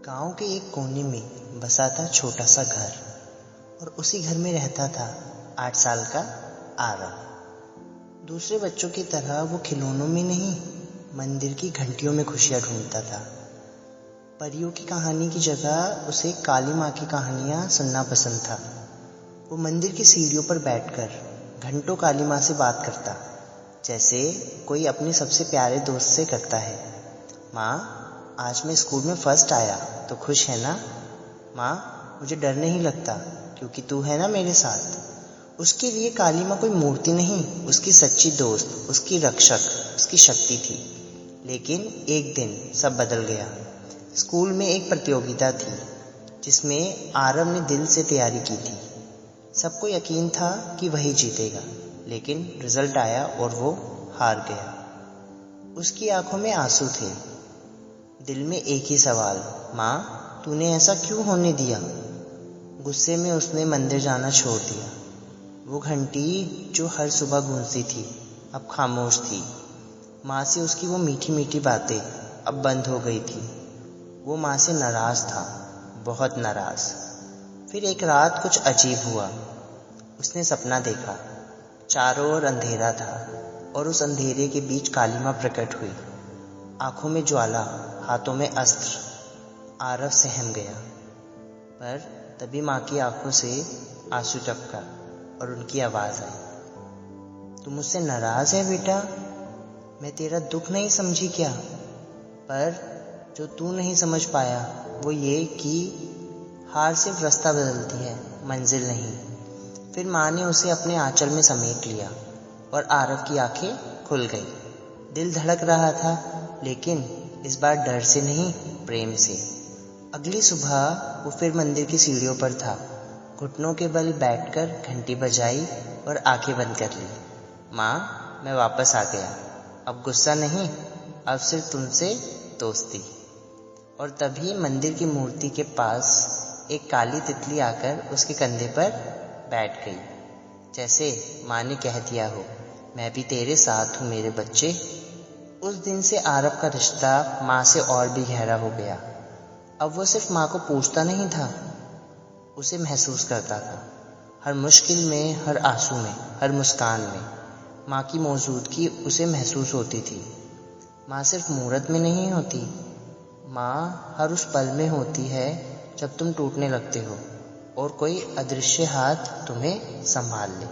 गांव के एक कोने में बसा था छोटा सा घर और उसी घर में रहता था 8 साल का आरव। दूसरे बच्चों की तरह वो खिलौनों में नहीं, मंदिर की घंटियों में खुशियां ढूंढता था। परियों की कहानी की जगह उसे काली माँ की कहानियां सुनना पसंद था। वो मंदिर की सीढ़ियों पर बैठकर घंटों काली माँ से बात करता, जैसे कोई अपने सबसे प्यारे दोस्त से करता है। माँ, आज मैं स्कूल में फर्स्ट आया तो खुश है ना? माँ, मुझे डर नहीं लगता क्योंकि तू है ना मेरे साथ। उसके लिए काली माँ कोई मूर्ति नहीं, उसकी सच्ची दोस्त, उसकी रक्षक, उसकी शक्ति थी। लेकिन एक दिन सब बदल गया। स्कूल में एक प्रतियोगिता थी जिसमें आरव ने दिल से तैयारी की थी। सबको यकीन था कि वही जीतेगा, लेकिन रिजल्ट आया और वो हार गया। उसकी आंखों में आंसू थे, दिल में एक ही सवाल, माँ, तूने ऐसा क्यों होने दिया? गुस्से में उसने मंदिर जाना छोड़ दिया। वो घंटी जो हर सुबह गूंजती थी अब खामोश थी। माँ से उसकी वो मीठी मीठी बातें अब बंद हो गई थी। वो माँ से नाराज था, बहुत नाराज। फिर एक रात कुछ अजीब हुआ। उसने सपना देखा, चारों ओर अंधेरा था और उस अंधेरे के बीच काली माँ प्रकट हुई। आंखों में ज्वाला, हाथों में अस्त्र। आरव सहम गया, पर तभी माँ की आंखों से आंसू टपका और उनकी आवाज आई, तू मुझसे नाराज है बेटा? मैं तेरा दुख नहीं समझी क्या? पर जो तू नहीं समझ पाया वो ये कि हार सिर्फ रास्ता बदलती है, मंजिल नहीं। फिर माँ ने उसे अपने आंचल में समेट लिया और आरव की आंखें खुल गई। दिल धड़क रहा था, लेकिन इस बार डर से नहीं, प्रेम से। अगली सुबह वो फिर मंदिर की सीढ़ियों पर था। घुटनों के बल बैठकर घंटी बजाई और आंखें बंद कर ली। माँ, मैं वापस आ गया। अब गुस्सा नहीं, अब सिर्फ तुमसे दोस्ती। और तभी मंदिर की मूर्ति के पास एक काली तितली आकर उसके कंधे पर बैठ गई, जैसे माँ ने कह दिया हो, मैं भी तेरे साथ हूँ मेरे बच्चे। उस दिन से आरव का रिश्ता माँ से और भी गहरा हो गया। अब वो सिर्फ माँ को पूछता नहीं था, उसे महसूस करता था। हर मुश्किल में, हर आंसू में, हर मुस्कान में माँ की मौजूदगी उसे महसूस होती थी। माँ सिर्फ मूरत में नहीं होती, माँ हर उस पल में होती है जब तुम टूटने लगते हो और कोई अदृश्य हाथ तुम्हें संभाल ले।